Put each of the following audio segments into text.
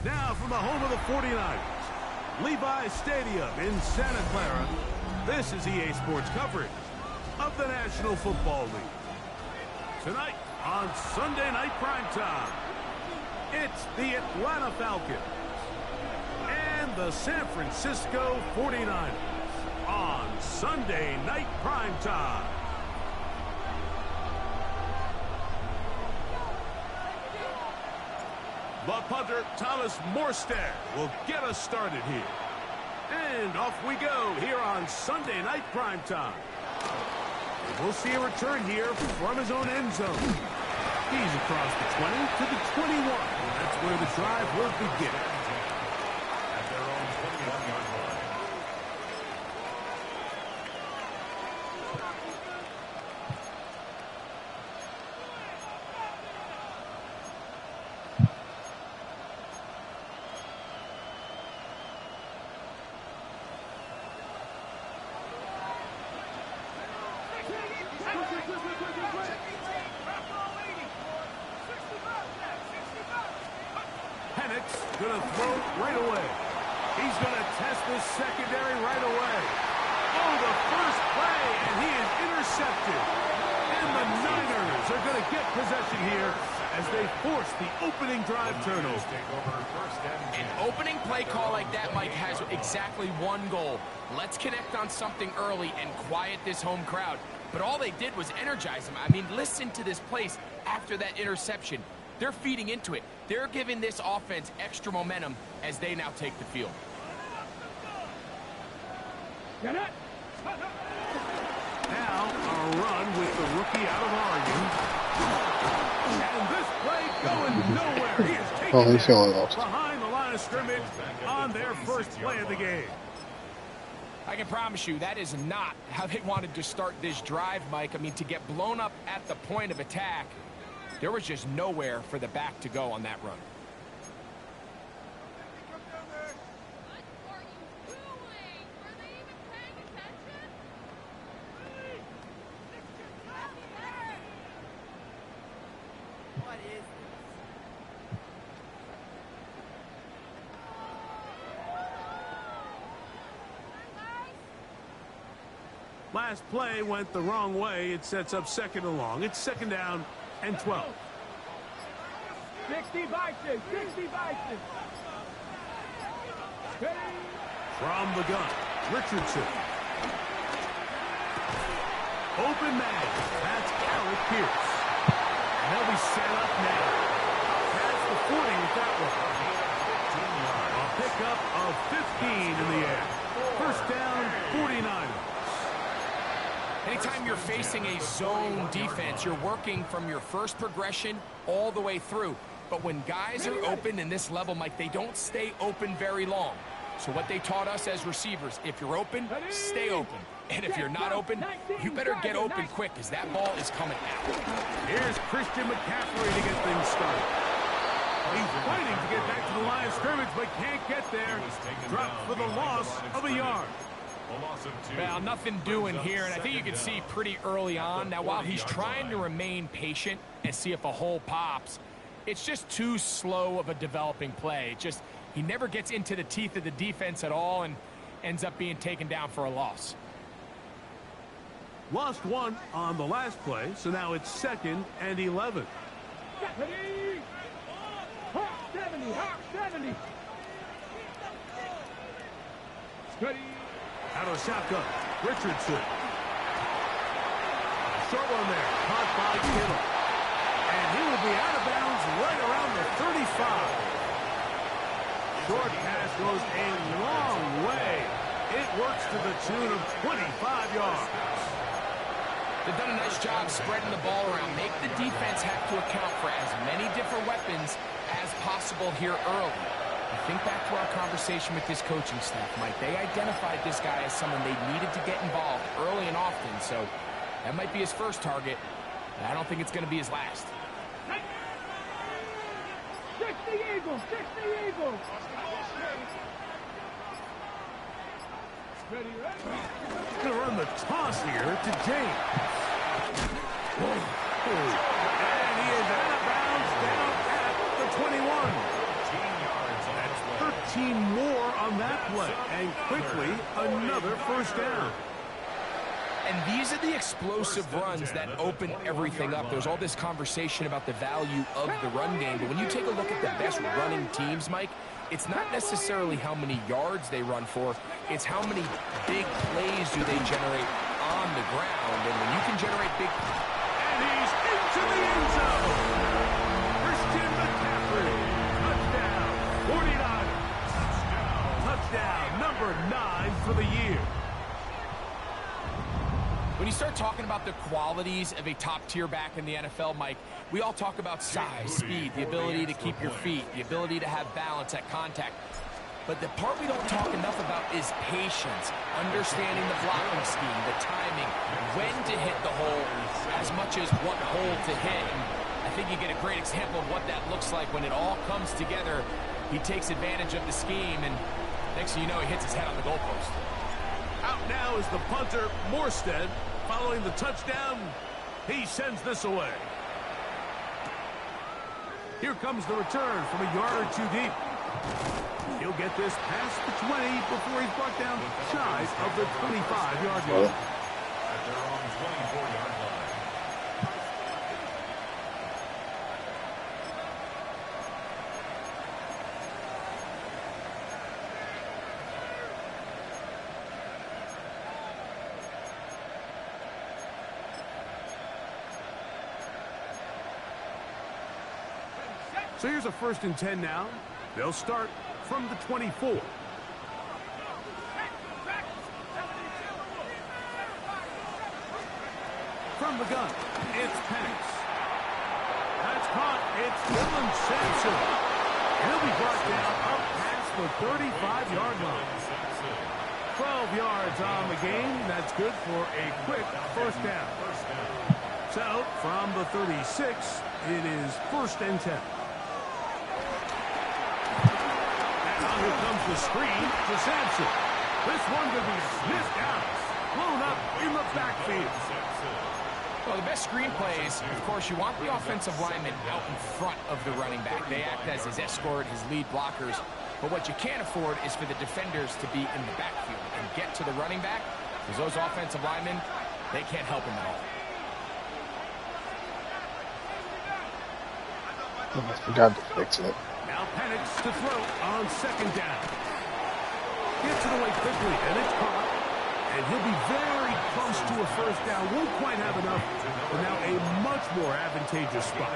Now from the home of the 49ers, Levi's Stadium in Santa Clara, this is EA Sports coverage of the National Football League. Tonight on Sunday Night Primetime, it's the Atlanta Falcons and the San Francisco 49ers on Sunday Night Primetime. The punter, Thomas Morstead, will get us started here. And off we go here on Sunday Night Primetime. We'll see a return here from his own end zone. He's across the 20 to the 21. That's where the drive will begin. At their own 21-yard line. Going to throw right away. He's going to test this secondary right away. Oh, the first play, and he is intercepted. And the Niners are going to get possession here as they force the opening drive turnover. An opening play call like that, Mike, has exactly one goal. Let's connect on something early and quiet this home crowd. But all they did was energize them. I mean, listen to this place after that interception. They're feeding into it. They're giving this offense extra momentum as they now take the field. Now, a run with the rookie out of Oregon. And this play going nowhere. He is taken behind the line of scrimmage on their first play of the game. I can promise you that is not how they wanted to start this drive, Mike. I mean, to get blown up at the point of attack, there was just nowhere for the back to go on that run. What is this? Last play went the wrong way. It sets up second and long. It's second down and 12. 60 Vikings, 60 Vikings. From the gun, Richardson. Open man. That's Alec Pierce. And they'll be set up now. That's the 40 with that one. A pickup of 15 in the air. First down, 49ers. Anytime you're facing a zone defense, you're working from your first progression all the way through. But when guys are open in this level, Mike, they don't stay open very long. So what they taught us as receivers, if you're open, stay open. And if you're not open, you better get open quick because that ball is coming out. Here's Christian McCaffrey to get things started. He's fighting to get back to the line of scrimmage, but can't get there. Dropped for the loss of a yard. Well, nothing doing here, and I think you can see pretty early on. Now, while he's trying to remain patient and see if a hole pops, it's just too slow of a developing play. He never gets into the teeth of the defense at all and ends up being taken down for a loss. Lost one on the last play, so now it's second and 11. 70. Out of shotgun, Richardson. Short one there, caught by Kittle. And he will be out of bounds right around the 35. Short pass goes a long way. It works to the tune of 25 yards. They've done a nice job spreading the ball around. Make the defense have to account for as many different weapons as possible here early. Think back to our conversation with this coaching staff, Mike. They identified this guy as someone they needed to get involved early and often, so that might be his first target. I don't think it's going to be his last. 60 Eagles! 60 Eagles! Ready, ready? Going to run the toss here to James. And he is out of bounds down at the 21. 13 more on that play, and quickly another first down. And these are the explosive runs that open everything up. There's all this conversation about the value of the run game, but when you take a look at the best running teams, Mike, it's not necessarily how many yards they run for, it's how many big plays do they generate on the ground. And when you can generate big... And he's into the end zone. Christian McCaffrey, touchdown, 49. Touchdown, number 9 for the year. When you start talking about the qualities of a top-tier back in the NFL, Mike, we all talk about size, speed, the ability to keep your feet, the ability to have balance at contact. But the part we don't talk enough about is patience, understanding the blocking scheme, the timing, when to hit the hole, as much as what hole to hit. And I think you get a great example of what that looks like when it all comes together. He takes advantage of the scheme, and next thing you know, he hits his head on the goalpost. Out now is the punter, Morstead. Following the touchdown, he sends this away. Here comes the return from a yard or two deep. He'll get this past the 20 before he's brought down shy of the 25-yard line. So here's a 1st and 10 now. They'll start from the 24. From the gun, it's Penix. That's caught. It's Dylan Sampson. He'll be brought down up past the 35-yard line. 12 yards on the game. That's good for a quick first down. So from the 36, it is 1st and 10. Here comes the screen to Sampson. This one could be sniffed out. Blown up in the backfield. Well, the best screen plays, of course, you want the offensive lineman out in front of the running back. They act as his escort, his lead blockers. But what you can't afford is for the defenders to be in the backfield and get to the running back, because those offensive linemen, they can't help him at all. I forgot to fix it. Now Penix to throw on 2nd down. Gets it away quickly, and it's caught. And he'll be very close to a first down. Won't quite have enough, but now a much more advantageous spot.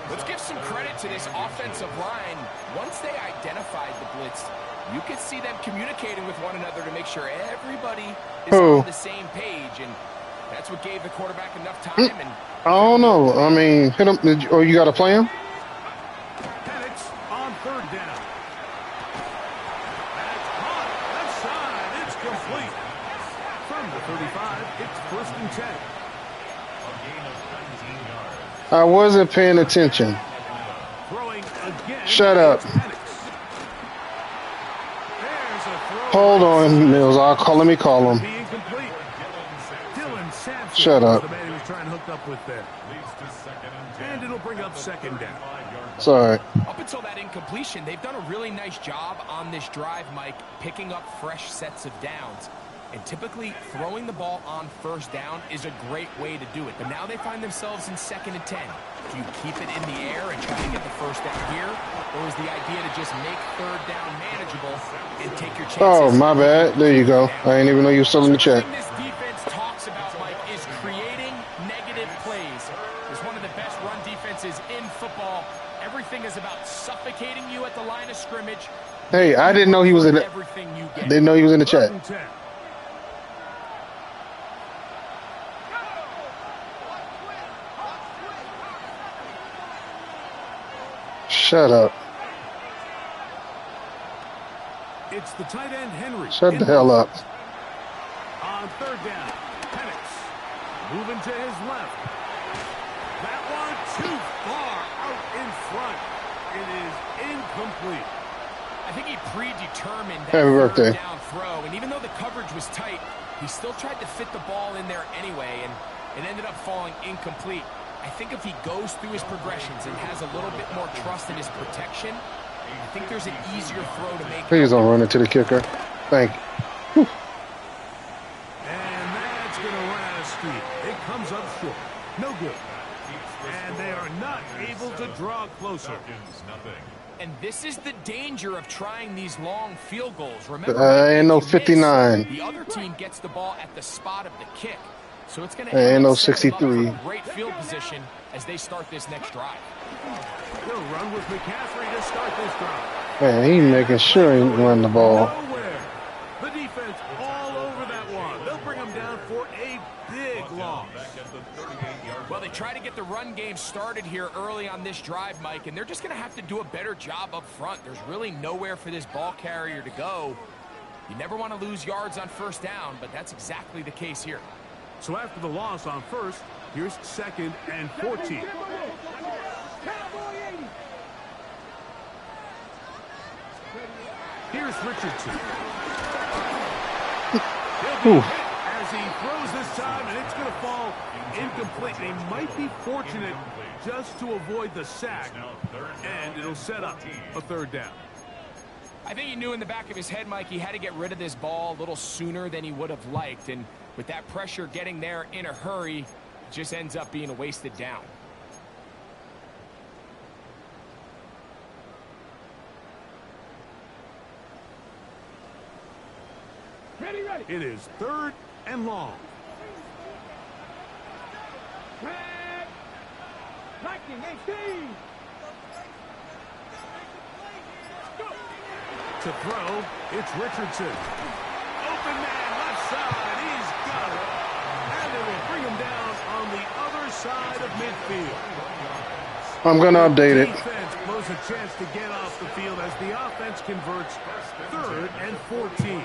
Let's give some credit to this offensive line. Once they identified the blitz, you could see them communicating with one another to make sure everybody is on the same page. And that's what gave the quarterback enough time. And I don't know. I mean, hit him. Or you got to play him? Penix on 3rd down. That's caught. Left side. It's complete. From the 35, it's 1st and 10. I wasn't paying attention. Throwing again. Shut up. Hold on, Mills. Let me call him. Being complete. Dylan Sampson. Shut up. The man he was trying to hook up with there. And it'll bring up 2nd down. Sorry. Up until that incompletion, they've done a really nice job on this drive, Mike, picking up fresh sets of downs. And typically, throwing the ball on 1st down is a great way to do it. But now they find themselves in 2nd and 10. Do you keep it in the air and try to get the 1st down here? Or is the idea to just make 3rd down manageable and take your chances? Oh, my bad. There you go. I didn't even know you were still in the chat. What this defense talks about, Mike, is creating negative plays. It's one of the best run defenses in football. Everything is about suffocating you at the line of scrimmage. Hey, I didn't know he was in the Didn't know he was in the chat. Shut up. It's the tight end, Henry. Shut the hell up. On third down, Penix moving to his left. That one too far out in front. It is incomplete. I think he predetermined that Happy birthday. third down throw, and even though the coverage was tight, he still tried to fit the ball in there anyway, and it ended up falling incomplete. I think if he goes through his progressions and has a little bit more trust in his protection, I think there's an easier throw to make. Please don't run into the kicker. Thank you. And that's going to run out of speed. It comes up short. No good. And they are not able to draw closer. And this is the danger of trying these long field goals. Remember, Ain't no if you 59. miss, the other team gets the ball at the spot of the kick. So it's going to Ain't no set them up 63. for great field position as they start this next drive. They'll run with McCaffrey to start this drive. Man, he making sure he run the ball. Nowhere. The defense all over that one. They'll bring him down for a big loss. Well, they try to get the run game started here early on this drive, Mike, and they're just going to have to do a better job up front. There's really nowhere for this ball carrier to go. You never want to lose yards on first down, but that's exactly the case here. So after the loss on first, here's 2nd and 14. Here's Richardson. He'll be hit as he throws this time, and it's going to fall incomplete. They might be fortunate just to avoid the sack, and it'll set up a third down. I think he knew in the back of his head, Mike, he had to get rid of this ball a little sooner than he would have liked, and with that pressure getting there in a hurry, it just ends up being a wasted down. Ready. It is 3rd and long. Track. Lightning, 18. To throw, it's Richardson. Open man, left side, he's got it. And they will bring him down on the other side of midfield. I'm going to update it. Defense blows a chance to get off the field as the offense converts 3rd and 14.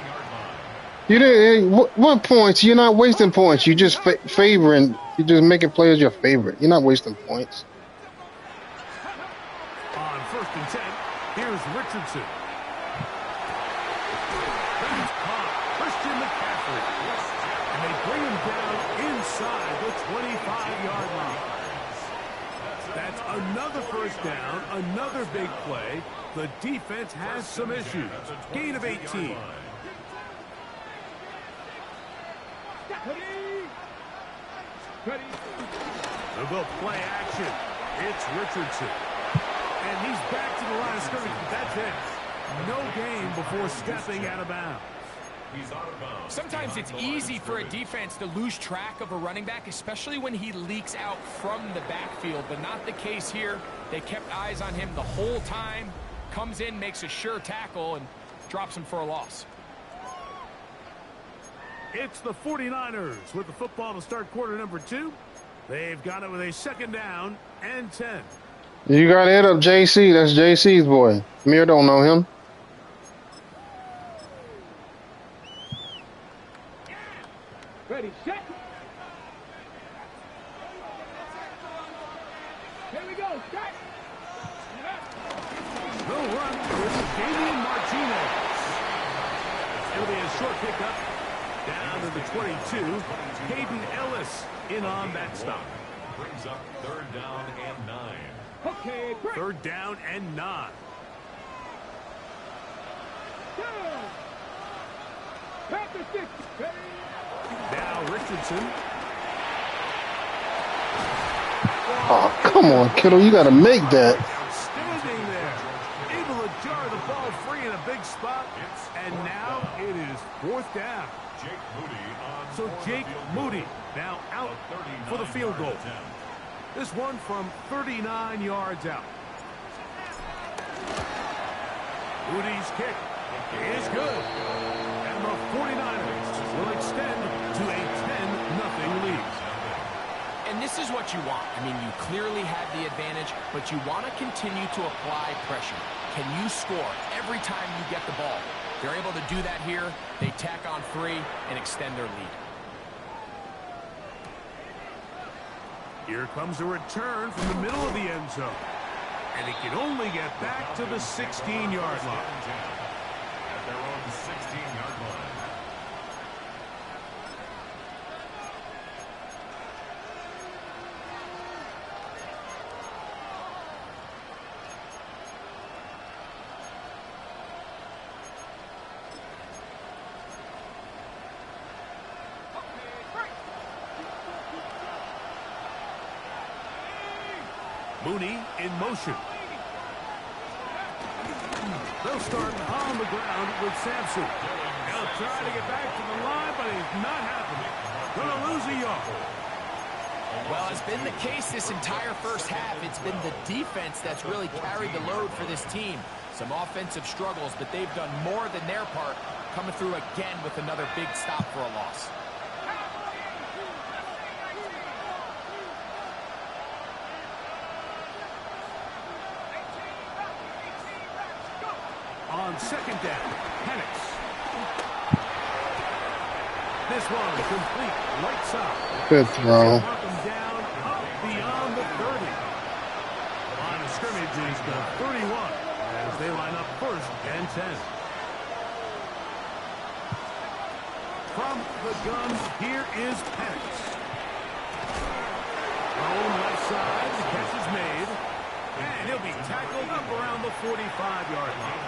You didn't. What points? You're not wasting points. You're just favoring. You're just making players your favorite. You're not wasting points. On 1st and 10, here's Richardson. That's caught. Christian McCaffrey. And they bring him down inside the 25-yard line. That's another first down, another big play. The defense has some issues. Gain of 18. Ready. They'll go play action. It's Richardson. And he's back to the line of scrimmage. That's it. No gain before stepping out of bounds. Sometimes it's easy for a defense to lose track of a running back, especially when he leaks out from the backfield, but not the case here. They kept eyes on him the whole time. Comes in, makes a sure tackle, and drops him for a loss. It's the 49ers with the football to start quarter number 2. They've got it with a 2nd down and 10. You got to hit up JC. That's JC's boy. Mir don't know him. Ready, set. Here we go, start. The run with Damian Martinez. It'll be a short pickup down to the 22. Caden Ellis in on that stop. Brings up 3rd down and 9. Okay, break. 3rd down and 9. Down. Pass the 6. Ready. Now Richardson. Oh, come on, Kittle. You got to make that. Outstanding there. Able to jar the ball free in a big spot. And now it is 4th down. Jake Moody on So Jake Moody now out for the field goal. This one from 39 yards out. Moody's kick is good. And the 49ers will extend to a 10-0 lead. And this is what you want. I mean, you clearly had the advantage, but you want to continue to apply pressure. can you score every time you get the ball? They're able to do that here. They tack on 3 and extend their lead. Here comes a return from the middle of the end zone. And he can only get back to the 16-yard line. At their own 16-yard line. Mooney in motion. They'll start on the ground with Sampson. They'll try to get back to the line, but it's not happening. Gonna lose a yard. Well, it's been the case this entire first half. It's been the defense that's really carried the load for this team. Some offensive struggles, but they've done more than their part, coming through again with another big stop for a loss. On second down, Penix. This one complete, right side. Good throw. Knock him down, up beyond the 30. Line of scrimmage is the 31 as they line up 1st and 10. From the gun, here is Penix. Thrown left side, the catch is made. And he'll be tackled up around the 45-yard line.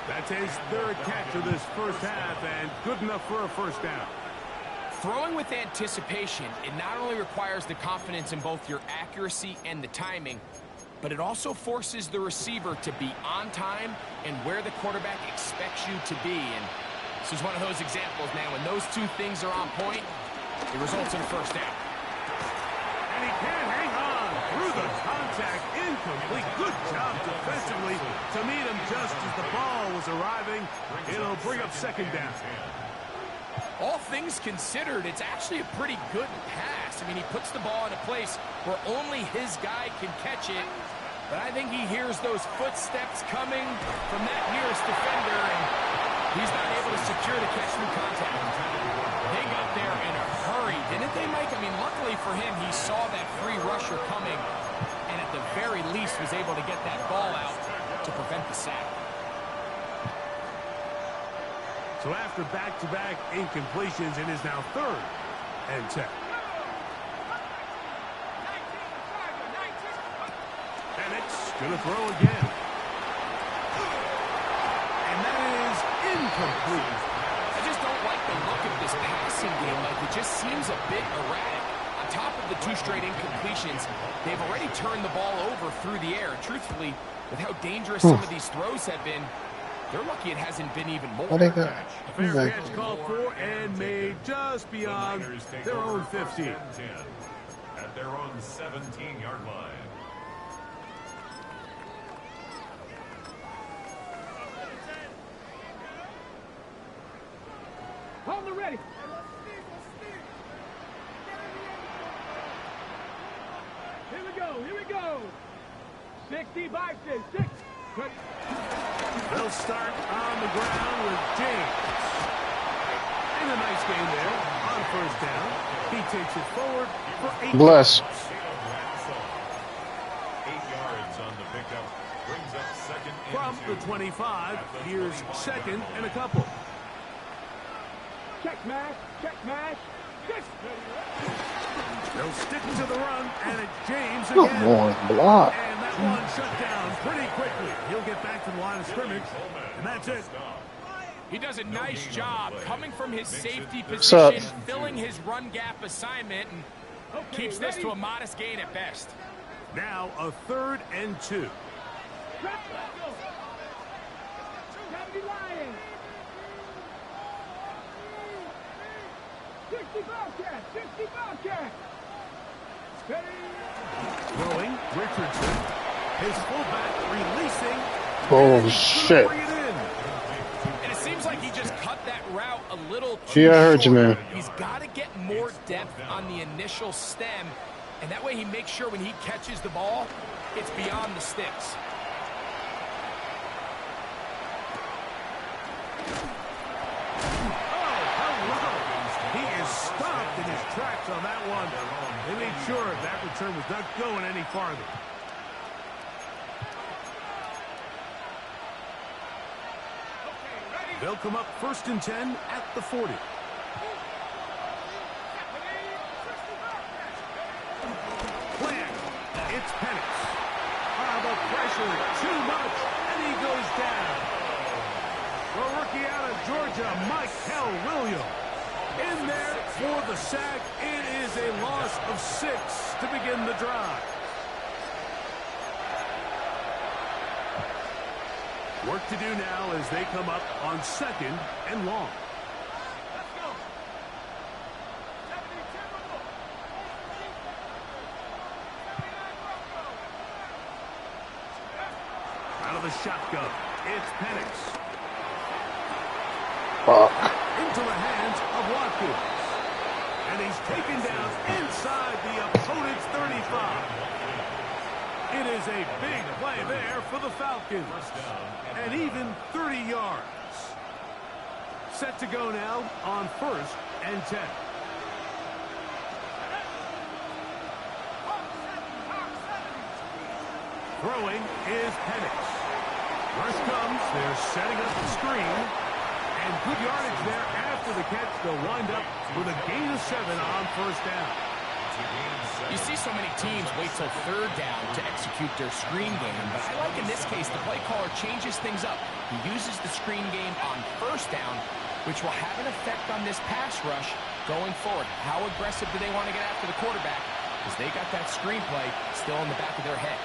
That's his 3rd catch of this first half, and good enough for a first down. Throwing with anticipation, it not only requires the confidence in both your accuracy and the timing, but it also forces the receiver to be on time and where the quarterback expects you to be. And this is one of those examples, man. When those two things are on point, it results in a first down. And he can't hang on through the contact. Incomplete. Good job defensively to meet him just as the ball was arriving. It'll bring up 2nd down. All things considered, it's actually a pretty good pass. I mean, he puts the ball in a place where only his guy can catch it. But I think he hears those footsteps coming from that nearest defender, and he's not able to secure the catch through contact. They got there in a hurry, didn't they, Mike? I mean, luckily for him, he saw that free rusher coming, and at the very least was able to get that ball out to prevent the sack. So after back-to-back incompletions, it is now 3rd and 10. Penix gonna throw again. And that is incomplete. I just don't like the look of this passing game. Like, it just seems a bit erratic. On top of the 2 straight incompletions, they've already turned the ball over through the air. And truthfully, with how dangerous some of these throws have been, they're lucky it hasn't been even more. What they got? A fair catch called for and made just beyond their own 15. At their own 17-yard line. Hold it ready. Here we go. Here we go. 60 boxes. 6. Good. They'll start on the ground with James. And a nice gain there on 1st down. He takes it forward for 8 Bless. yards. 8 yards on the pickup. Brings up 2nd and From 2. the 25, here's 2nd and a couple. Check mash. Check mash. Six. They'll stick to the run, and it's James Good again. Lord, block. And that one shut down pretty quickly. He'll get back to the line of scrimmage, and that's it. He does a nice job coming from his safety up? position, filling his run gap assignment, and keeps this to a modest gain at best. Now a 3rd and 2. 70 Lions. 60 Bobcats. 60 Bobcats. Throwing, Richardson. His fullback releasing. Oh, shit. Bring it in. And it seems like he just cut that route a little too Yeah, I heard you, short. man. He's got to get more depth on the initial stem, and that way he makes sure when he catches the ball, it's beyond the sticks. Oh, hello. He is stopped in his tracks on that one. They made sure that return was not going any farther. They'll come up 1st and 10 at the 40. Plant. It's Penix. The pressure, too much, and he goes down. The rookie out of Georgia, Michael Williams. In there for the sack. It is a loss of 6 to begin the drive. Work to do now as they come up on 2nd and long. Out of the shotgun, it's Penix. Into the hands of Watkins. And he's taken down inside the opponent's 35. It is a big play there for the Falcons. And even 30 yards. Set to go now on 1st and 10. Throwing is Penix. Rush comes. They're setting up the screen. And good yardage there after the catch. They'll wind up with a gain of 7 on 1st down. You see so many teams wait till 3rd down to execute their screen game, but I like in this case the play caller changes things up. He uses the screen game on 1st down, which will have an effect on this pass rush going forward. How aggressive do they want to get after the quarterback? Because they got that screen play still in the back of their head.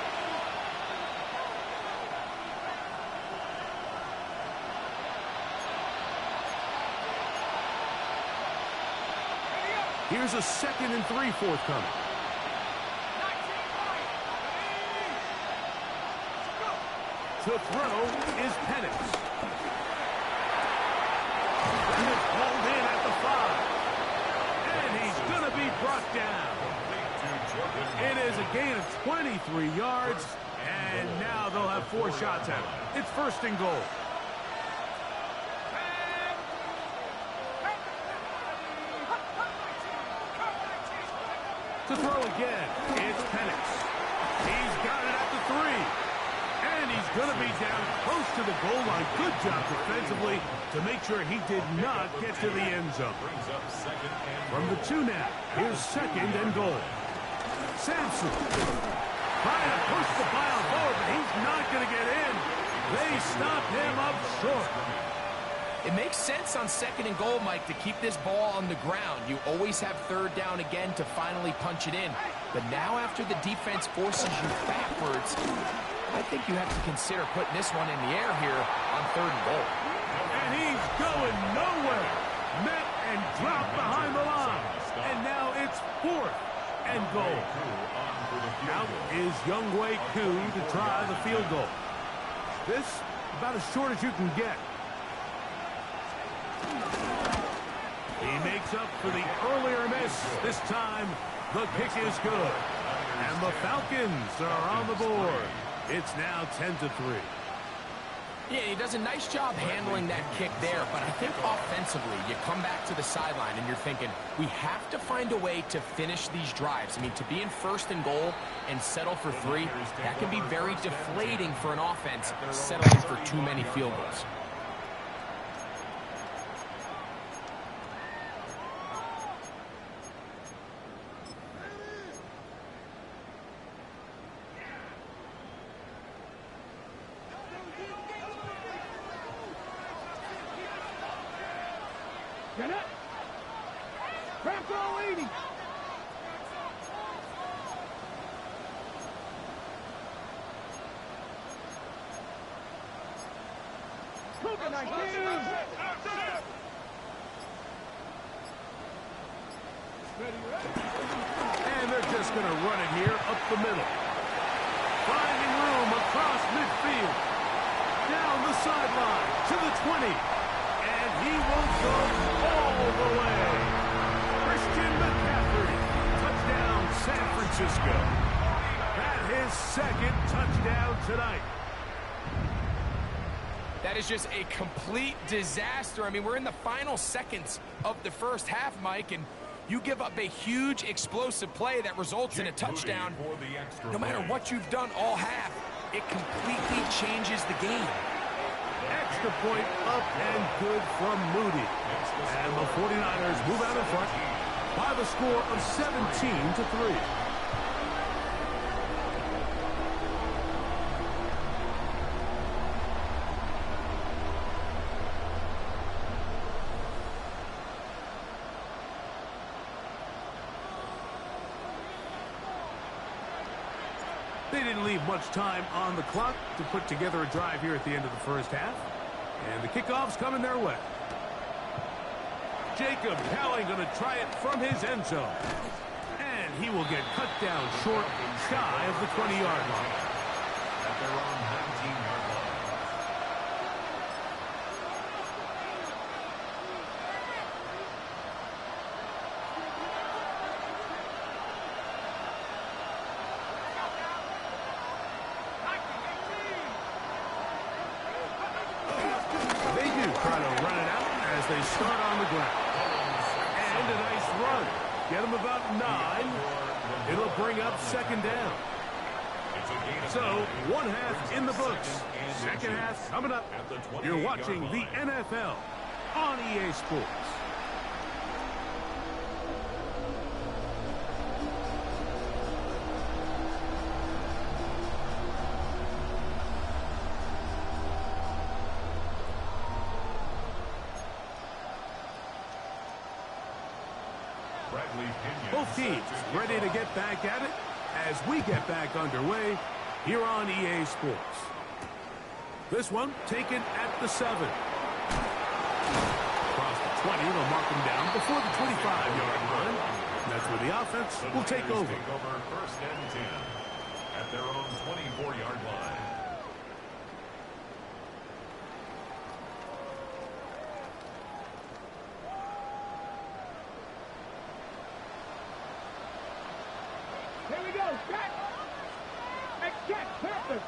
Here's a 2nd and 3 forthcoming. To throw is Penix. And it's hauled in at the 5. And he's going to be brought down. It is a gain of 23 yards. And now they'll have 4 shots at it. It's 1st and goal. To throw again, it's Penix. He's got it at the 3. And he's going to be down close to the goal line. Good job defensively to make sure he did not get to the end zone. From the 2 now, here's 2nd and goal. Sampson trying to push the pile forward, but he's not going to get in. They stop him up short. It makes sense on 2nd and goal, Mike, to keep this ball on the ground. You always have 3rd down again to finally punch it in. But now after the defense forces you backwards, I think you have to consider putting this one in the air here on 3rd and goal. And he's going nowhere. Met and dropped behind the line. And now it's 4th and goal. Out is Younghoe Koo to try the field goal. This about as short as you can get. He makes up for the earlier miss. This time, the kick is good. And the Falcons are on the board. It's now 10-3. Yeah, he does a nice job handling that kick there, but I think offensively, you come back to the sideline and you're thinking, we have to find a way to finish these drives. I mean, to be in 1st and goal and settle for 3, that can be very deflating for an offense settling for too many field goals. Get it. Crack all 80. Cougar 19. And they're just going to run it here up the middle. Finding room across midfield. Down the sideline to the 20. And he will go all the way. Christian McCaffrey. Touchdown, San Francisco. That his 2nd touchdown tonight. That is just a complete disaster. I mean, we're in the final seconds of the first half, Mike, and you give up a huge explosive play that results in a touchdown. No matter what you've done all half, it completely changes the game. Extra point up and good from Moody. And the 49ers move out in front by the score of 17-3. They didn't leave much time on the clock to put together a drive here at the end of the first half. And the kickoff's coming their way. Jacob Cowling going to try it from his end zone. And he will get cut down short, shy of the 20-yard line. At their own 19-yard line. They start on the ground. And a nice run. Get them about 9. It'll bring up second down. So, one half in the books. Second half coming up. You're watching the NFL on EA Sports. Both teams ready to get back at it as we get back underway here on EA Sports. This one taken at the 7. Across the 20, they'll mark them down before the 25-yard line. And that's where the offense will take over. First and 10 at their own 24-yard line. Here we go, check! Hey, check, Panthers!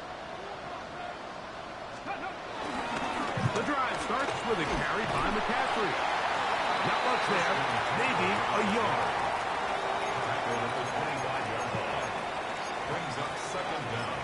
The drive starts with a carry by McCaffrey. Not much there, maybe a yard. Tackle at the 25-yard line. Brings up second down.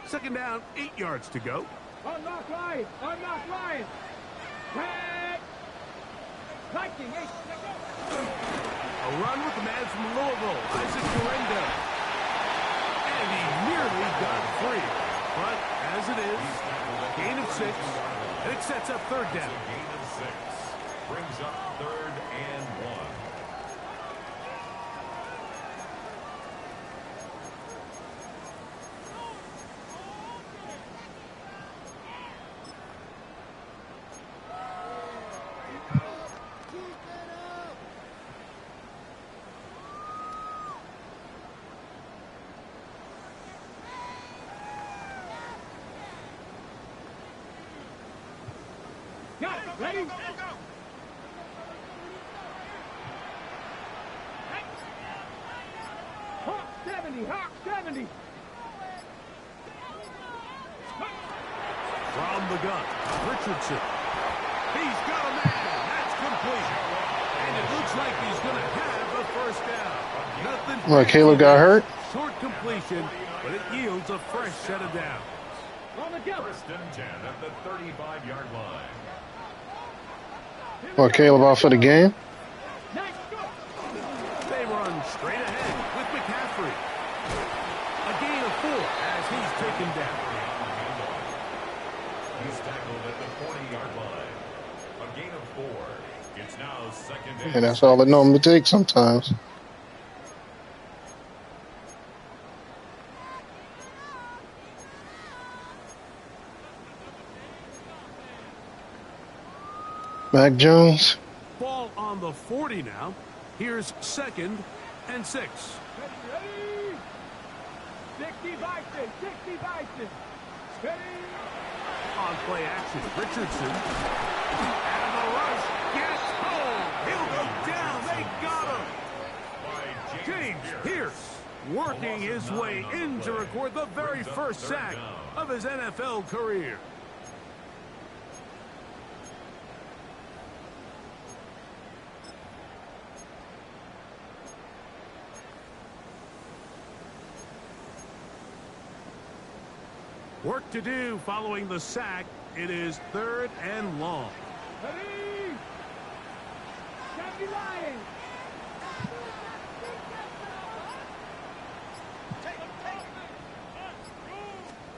Second down, 8 yards to go. Unlock line! Unlock line! Tag! Viking, hey, let's go! A run with the man from Louisville, Isaac Correndo. And he nearly got free. But as it is, gain of 6, and it sets up third down. Gain of 6. Brings up third and 1. Got it, ready? Hawk 70, Hawk 70! From the gun, Richardson. He's got a man. That's complete. And it looks like he's going to have a first down. Nothing. Well, Caleb got hurt. Short completion, but it yields a fresh set of downs. On the go! First and 10 at the 35-yard line. Well, Caleb out for the game. Nice go! They run straight ahead with McCaffrey. A gain of 4 as he's taken down. He's tackled at the 40-yard line. A gain of 4. It's now second and And that's all it normally takes sometimes. Mac Jones. Ball on the 40 now. Here's second and 6. 60 vices, 60 vices. Ready? On play action, Richardson. And the rush gets home. He'll go down. They got him. James Pierce working his way in to record the very first sack of his NFL career. Work to do following the sack. It is 3rd and long. Ready? Champion Lions.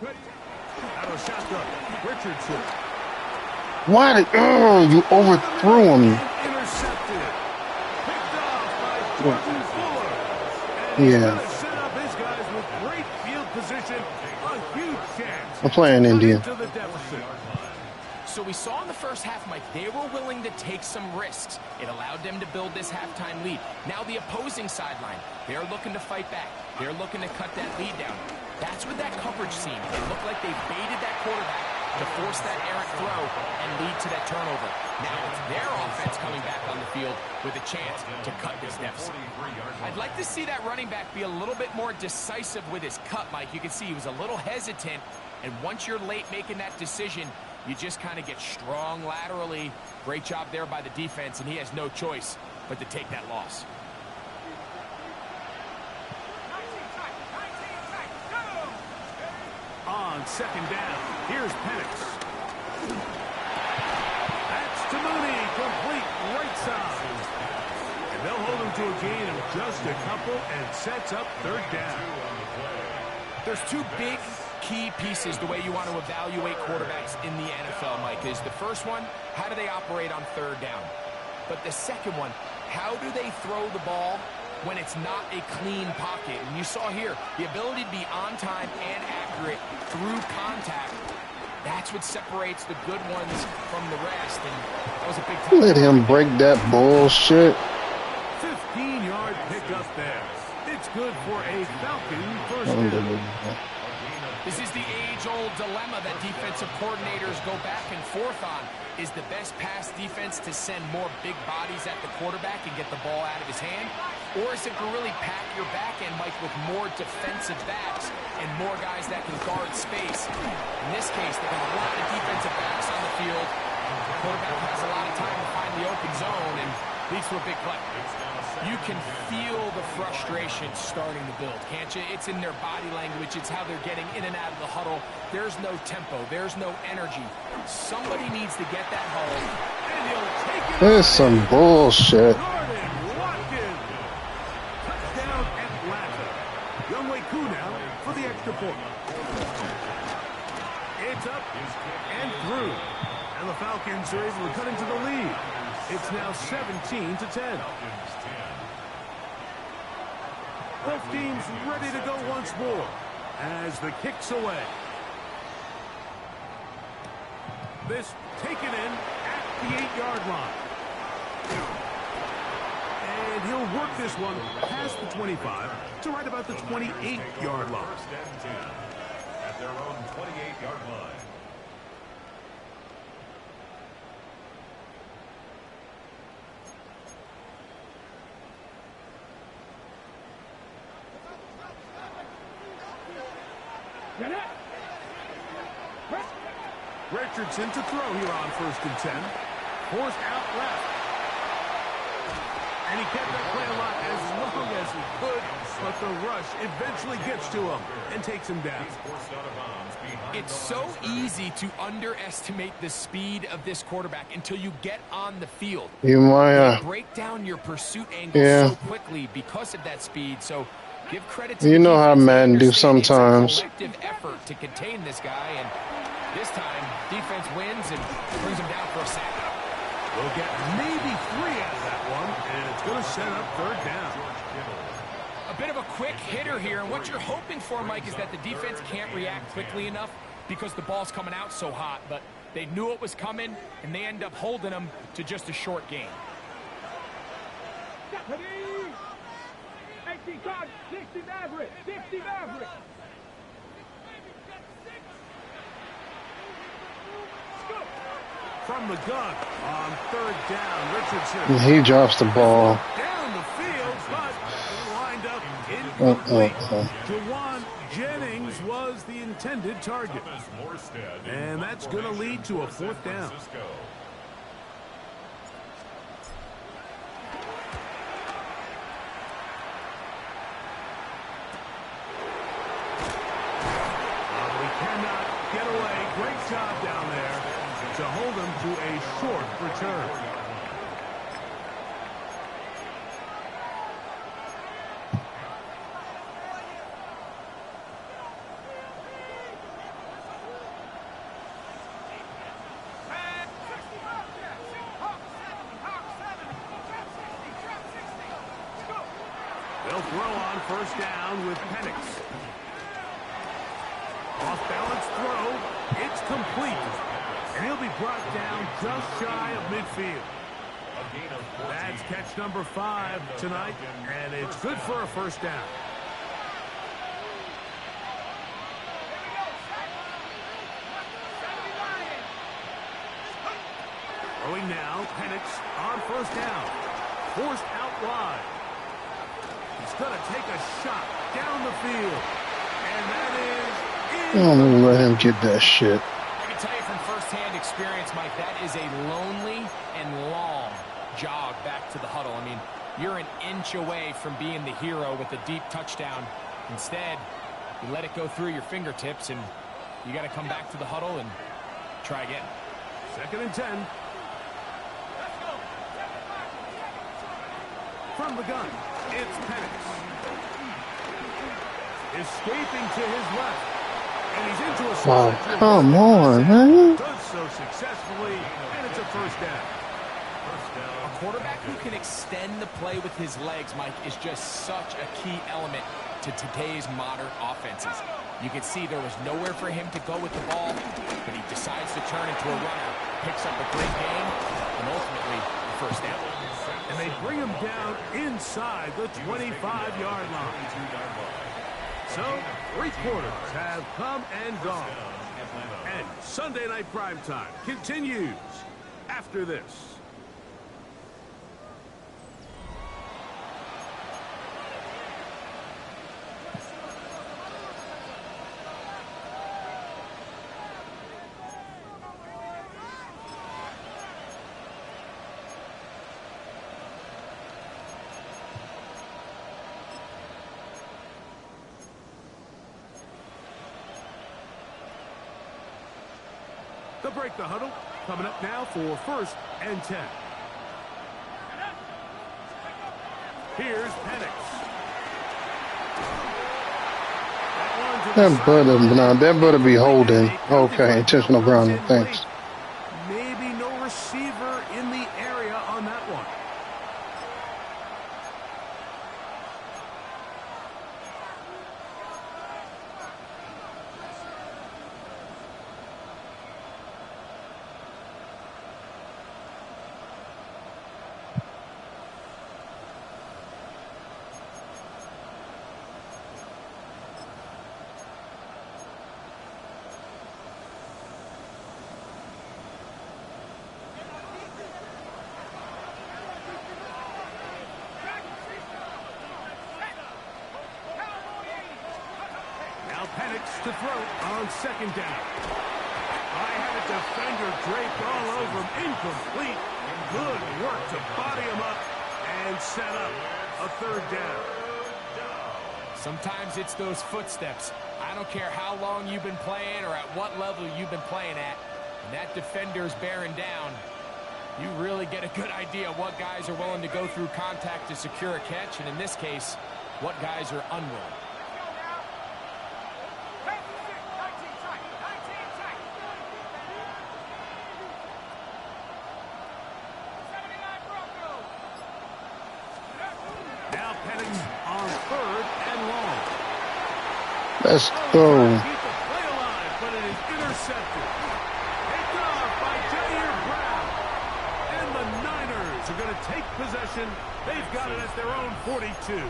Out of shotgun, Richardson. Why did you overthrew him? Intercepted. Picked off by Jordan Fuller. And he's Yeah. going to set up his guys with great field position. A huge chance. I'm playing to cut Indian. into the deficit. So we saw in the first half, Mike, they were willing to take some risks. It allowed them to build this halftime lead. Now the opposing sideline, they're looking to fight back. They're looking to cut that lead down. That's what that coverage seemed. It looked like they baited that quarterback to force that errant throw and lead to that turnover. Now it's their offense coming back on the field with a chance to cut this deficit. I'd like to see that running back be a little bit more decisive with his cut, Mike. You can see he was a little hesitant, and once you're late making that decision, you just kind of get strong laterally. Great job there by the defense, and he has no choice but to take that loss. On 2nd down, here's Penix. That's to Mooney, complete right side. And they'll hold him to a gain of just a couple and sets up 3rd down. There's two big key pieces the way you want to evaluate quarterbacks in the NFL, Mike, is the first one, how do they operate on 3rd down? But the second one, how do they throw the ball when it's not a clean pocket? And you saw here, the ability to be on time and accurate through contact, that's what separates the good ones from the rest. And that was a big time. Let him break that bullshit. 15-yard pickup there. It's good for a Falcon first down. This is the age-old dilemma that defensive coordinators go back and forth on. Is the best pass defense to send more big bodies at the quarterback and get the ball out of his hand? Or is it to really pack your back end, Mike, with more defensive backs and more guys that can guard space? In this case, they got a lot of defensive backs on the field. The quarterback has a lot of time to find the open zone and leads to a big play. You can feel the frustration starting to build, can't you? It's in their body language. It's how they're getting in and out of the huddle. There's no tempo. There's no energy. Somebody needs to get that home. And he'll take it. This is some bullshit. Jordan Watkins. Touchdown Atlanta. Younghoe Koo now for the extra point. It's up and through. And the Falcons are able to cut into the lead. It's now 17-10. Both teams ready to go once more as the kick's away. This taken in at the 8-yard line. And he'll work this one past the 25 to right about the 28-yard line. First and 10 at their own 28-yard line. Get it. Richardson to throw here on 1st and 10. Forced out left. And he kept that play alive as long as he could, but the rush eventually gets to him and takes him down. Forced out of bounds behind It's the so line. easy to underestimate the speed of this quarterback until you get on the field. You might, Break down your pursuit angle Yeah. so quickly because of that speed. So give credit to You the know how defense. They Madden do understand it's a sometimes. collective effort to contain this guy, and this time defense wins and brings him down for a sack. We'll get maybe 3 out of that one, and it's going to set up 3rd down. A bit of a quick hitter here, and what you're hoping for, Mike, is that the defense can't react quickly enough because the ball's coming out so hot, but they knew it was coming, and they end up holding them to just a short gain. Ready. 80 card, 60 Maverick, 60 Maverick. from the gun on third down. Richardson. He drops the ball. Down the field, but lined up incomplete. Jawan Jennings was the intended target. And that's going to lead to a fourth down. Get away. Great job down there to hold him to a short return. They'll throw on first down with Penix. Off-balance throw. It's complete. And he'll be brought down just shy of midfield. That's catch number 5 tonight, and it's good for a first down. Throwing now, Penix on first down. Forced out wide. He's going to take a shot down the field. And that is... I'm gonna let him get that shit. I can tell you from firsthand experience, Mike, that is a lonely and long jog back to the huddle. I mean, you're an inch away from being the hero with a deep touchdown. Instead, you let it go through your fingertips, and you got to come back to the huddle and try again. 2nd and 10. From the gun, it's Penix. Escaping to his left. And he's into a Oh, come on, man. Does so successfully, and it's a first down. A quarterback who can extend the play with his legs, Mike, is just such a key element to today's modern offenses. You can see there was nowhere for him to go with the ball, but he decides to turn into a runner, picks up a great gain, and ultimately a first down. And they bring him down inside the 25-yard line. So, 3 quarters have come and gone. And Sunday Night Primetime continues after this. They'll break the huddle. Coming up now for 1st and 10. Here's Penix. That better be holding. Okay, intentional grounding. Thanks. Maybe no receiver in the area on that one. Penix to throw on 2nd down. I had a defender draped all over him. Incomplete. Good work to body him up and set up a 3rd down. Sometimes it's those footsteps. I don't care how long you've been playing or at what level you've been playing at. When that defender's bearing down, you really get a good idea of what guys are willing to go through contact to secure a catch, and in this case, what guys are unwilling. Now Penix on 3rd and long. Let's go. Keep the play alive, but it is intercepted. Picked off by Jair Brown. And the Niners are going to take possession. They've got it at their own 42.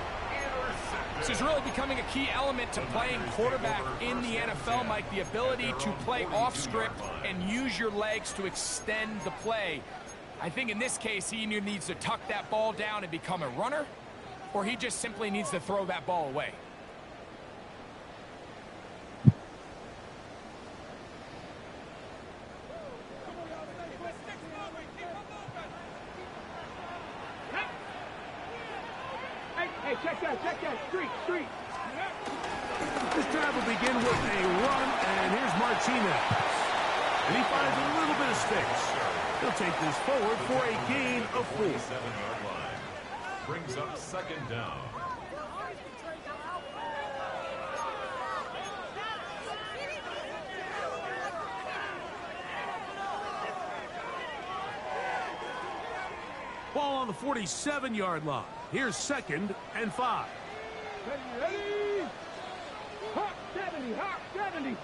This is really becoming a key element to playing quarterback in the NFL, Mike. The ability to play off script and use your legs to extend the play. I think in this case, he either needs to tuck that ball down and become a runner, or he just simply needs to throw that ball away. Hey, check that, street. This drive will begin with a run, and here's Martinez. And he finds a little bit of space. He'll take this forward for a gain of 4. 7-yard line. Brings up second down. Ball on the 47-yard line. Here's 2nd and 5. Ready? Hawk 70.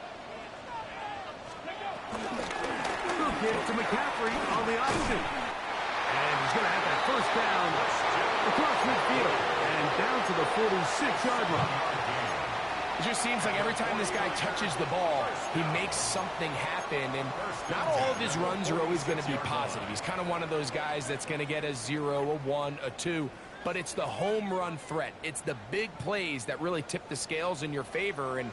Good get to McCaffrey on the option. And he's going to have that first down across midfield and down to the 46-yard line. It just seems like every time this guy touches the ball, he makes something happen. And not all of his runs are always going to be positive. He's kind of one of those guys that's going to get a 0, a 1, a 2. But it's the home run threat. It's the big plays that really tip the scales in your favor. And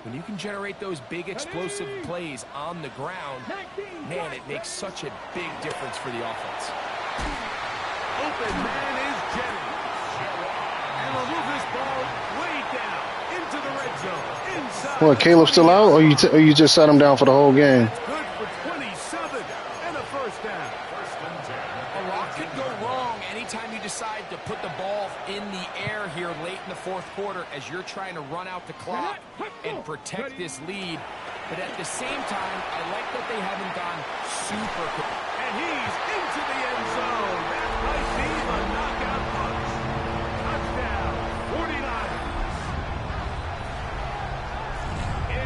when you can generate those big explosive plays on the ground, man, it makes such a big difference for the offense. Open man is Jennings. And we'll move this ball way down into the red zone. Inside. What, Caleb still out, or you just sat him down for the whole game? That's good for 27 and a first down. A lot could go wrong anytime you decide to put the ball in the air here late in the fourth quarter as you're trying to run out the clock and protect this lead. But at the same time, I like that they haven't gone super quick. And he's into the end zone. That might be the knockout punch. Touchdown, 49ers.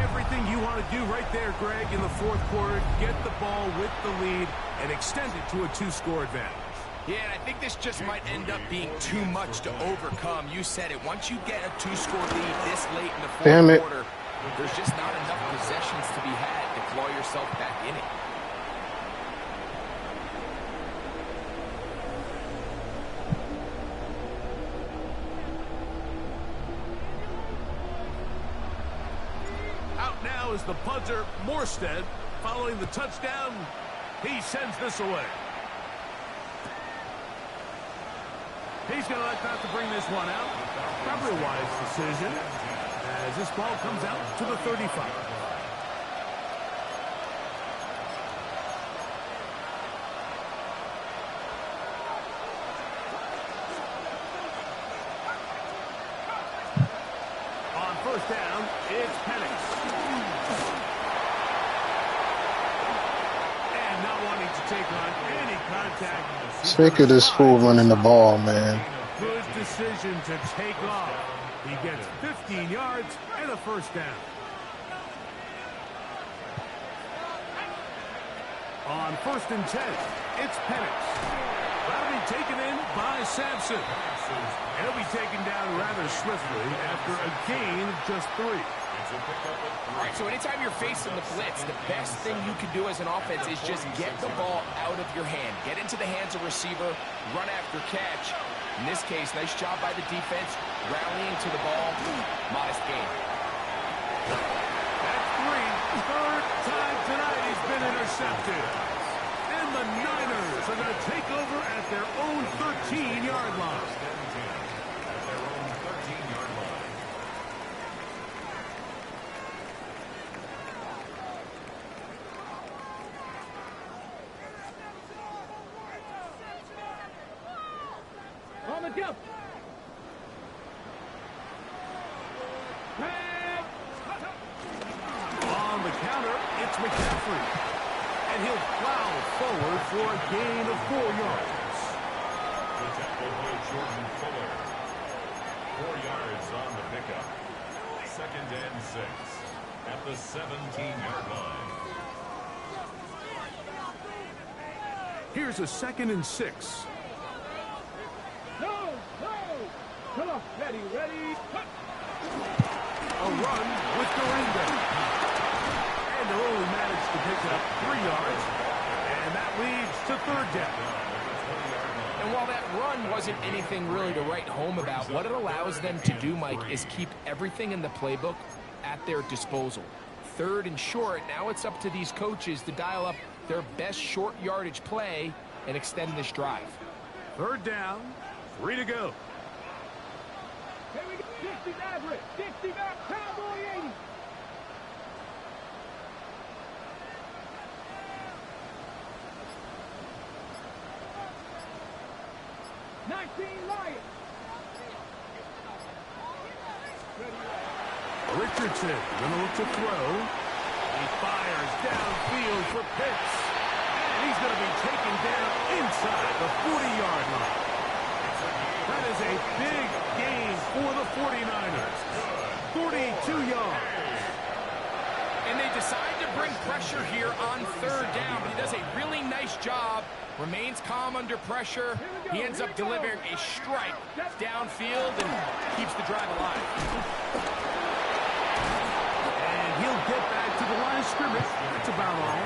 Everything you want to do right there, Greg, in the fourth quarter, get the ball with the lead and extend it to a 2-score advantage. Yeah, and I think this just might end up being too much to overcome. You said it. Once you get a 2-score lead this late in the fourth quarter, there's just not enough possessions to be had to claw yourself back in it. Out now is the punter, Morstead. Following the touchdown, he sends this away. He's going to elect not to bring this one out. Probably a wise decision as this ball comes out to the 35. On first down, it's Penix. And not wanting to take on any contact. Sick of this fool running the ball, man. Good decision to take off. He gets 15 yards and a first down. On 1st and 10, it's Penix. That'll be taken in by Sampson. And he'll be taken down rather swiftly after a gain of just 3. All right, so anytime you're facing the blitz, the best thing you can do as an offense is just get the ball out of your hand. Get into the hands of receiver, run after catch. In this case, nice job by the defense, rallying to the ball. Modest gain. That's 3. Third time tonight he's been intercepted. And the Niners are going to take over at their own 13-yard line. On the jump. On the counter, it's McCaffrey. And he'll plow forward for a gain of 4 yards. The tackle by Jordan Fuller. 4 yards on the pickup. 2nd and 6 at the 17-yard line. Here's a 2nd and 6. No. Come on, ready. A run with Durango. And they'll only manage to pick up 3 yards. And that leads to third down. And while that run wasn't anything really to write home about, what it allows them to do, Mike, is keep everything in the playbook at their disposal. Third and short, now it's up to these coaches to dial up their best short yardage play and extend this drive. Third down, 3 to go. Here we go. 60 average. 60 back. Cowboy 80. Richardson going to look to throw. He fires downfield for Pitts. And he's going to be taken down inside the 40-yard line. That is a big gain for the 49ers. 42 yards. And they decide to bring pressure here on third down, but he does a really nice job. Remains calm under pressure. He ends up delivering a strike downfield and keeps the drive alive. And he'll get back to the line of scrimmage. That's about all.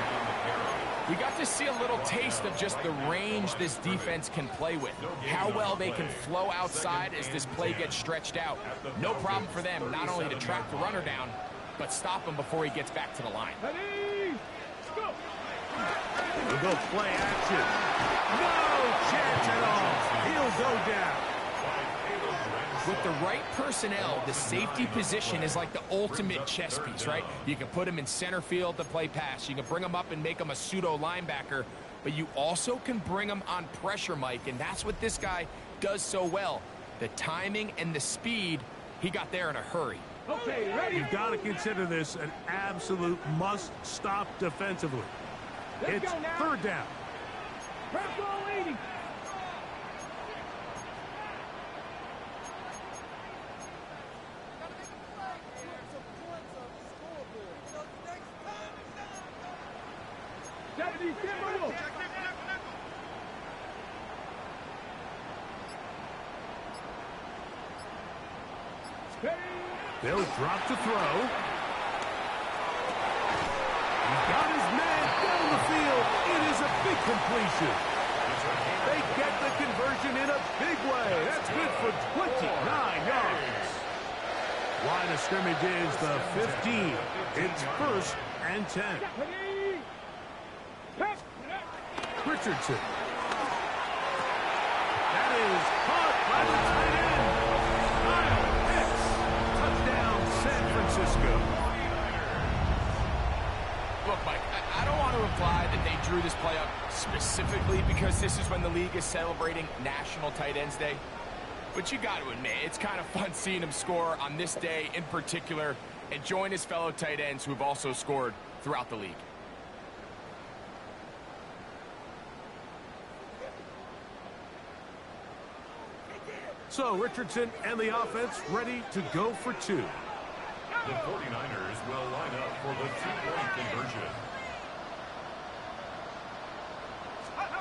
We got to see a little taste of just the range this defense can play with. How well they can flow outside as this play gets stretched out. No problem for them not only to track the runner down, but stop him before he gets back to the line. We'll go play action. No chance at all. He'll go down. With the right personnel, the safety position is like the ultimate chess piece, right? You can put him in center field to play pass. You can bring him up and make him a pseudo linebacker, but you also can bring him on pressure, Mike, and that's what this guy does so well. The timing and the speed, he got there in a hurry. Okay, ready? You've got to consider this an absolute must-stop defensively. It's third down. Press all 80. They'll drop to throw. He's got his man down the field. It is a big completion. They get the conversion in a big way. That's good for 29 yards. Line of scrimmage is the 15. It's first and 10. Richardson. That is caught by the tight end. Touchdown, San Francisco. Look, Mike, I don't want to imply that they drew this play up specifically because this is when the league is celebrating National Tight Ends Day. But you got to admit, it's kind of fun seeing him score on this day in particular and join his fellow tight ends who have also scored throughout the league. So Richardson and the offense ready to go for 2. The 49ers will line up for the 2-point conversion.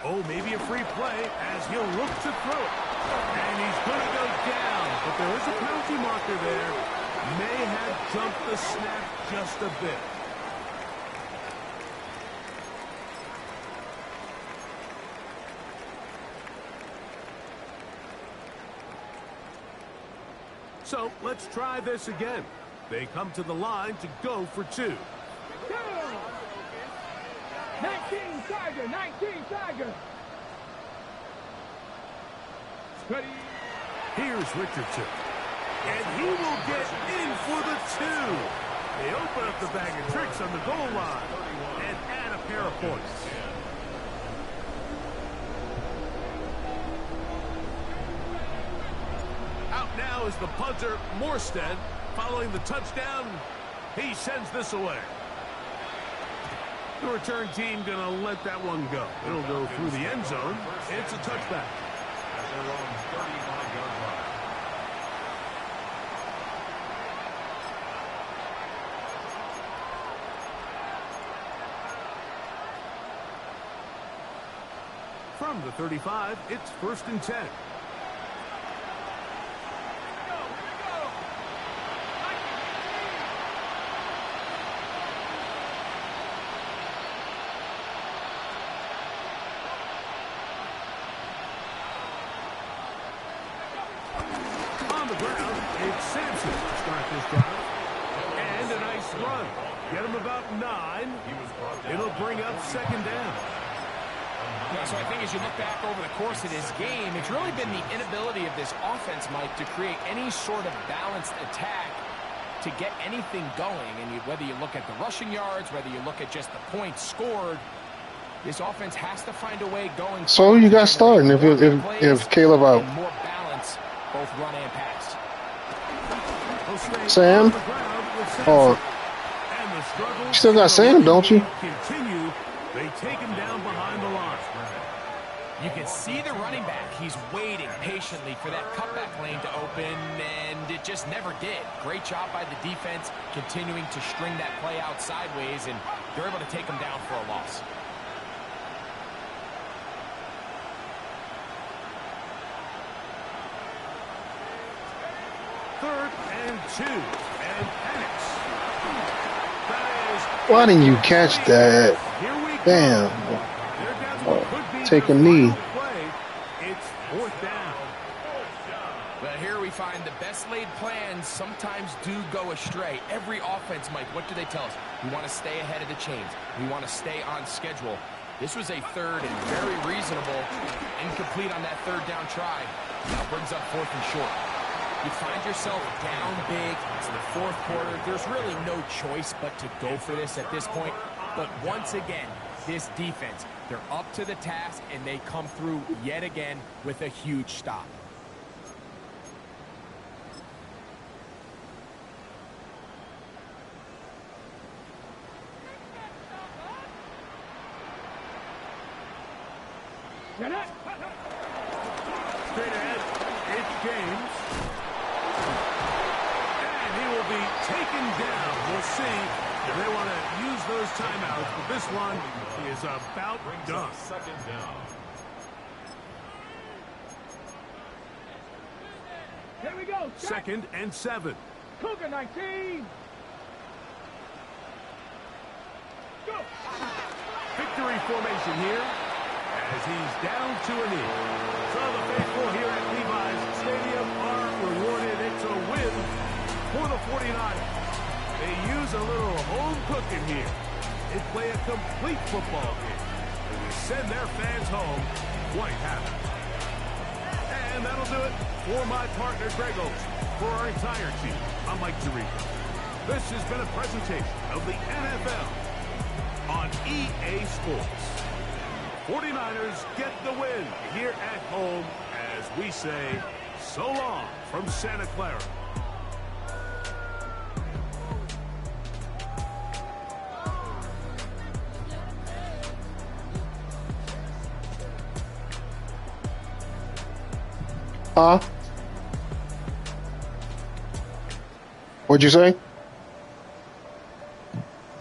Oh, maybe a free play as he'll look to throw it. And he's going to go down. But there is a penalty marker there. May have jumped the snap just a bit. So let's try this again. They come to the line to go for 2. 19 Tiger, 19 Tiger. Ready. Here's Richardson. And he will get in for the 2. They open up the bag of tricks on the goal line and add a pair of points. Out now is the punter, Morstead. Following the touchdown, he sends this away. The return team going to let that one go. It'll go through the end zone. It's a touchback. At their own 35-yard line. From the 35, it's first and 10. Sampson to start this drive. And a nice run. Get him about 9. It'll bring up second down. Yeah, so I think as you look back over the course of this game, it's really been the inability of this offense, Mike, to create any sort of balanced attack to get anything going. And whether you look at the rushing yards, whether you look at just the points scored, this offense has to find a way going. So you got starting if Caleb out. More balance, both run and pass. Sam? Oh, you still got Sam, don't you? Continue. They take him down behind the line. You can see the running back. He's waiting patiently for that cutback lane to open, and it just never did. Great job by the defense continuing to string that play out sideways, and they're able to take him down for a loss. Third and 2, and Penix. Why didn't you catch that? Damn. Take a knee. It's fourth down. But here we find the best laid plans sometimes do go astray. Every offense, Mike, what do they tell us? We want to stay ahead of the chains. We want to stay on schedule. This was a third and very reasonable, incomplete on that third down try. Now brings up fourth and short. You find yourself down big. It's the fourth quarter. There's really no choice but to go for this at this point. But once again, this defense, they're up to the task, and they come through yet again with a huge stop. Straight ahead, it's James. And he will be taken down. We'll see if they want to use those timeouts, but this one is about done. Second down. Here we go. Second and 7. Cougar 19. Go. Victory formation here as he's down to a knee. So the faithful here at Levi's Stadium are rewarded. It's a win for the 49ers. They use a little home cooking here. They play a complete football game. And they send their fans home quite happy. And that'll do it for my partner, Greg Olson. For our entire team, I'm Mike Tirico. This has been a presentation of the NFL on EA Sports. 49ers get the win here at home as we say so long from Santa Clara. Huh? What'd you say?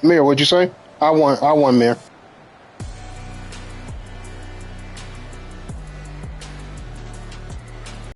Mayor, what'd you say? I won, Mayor.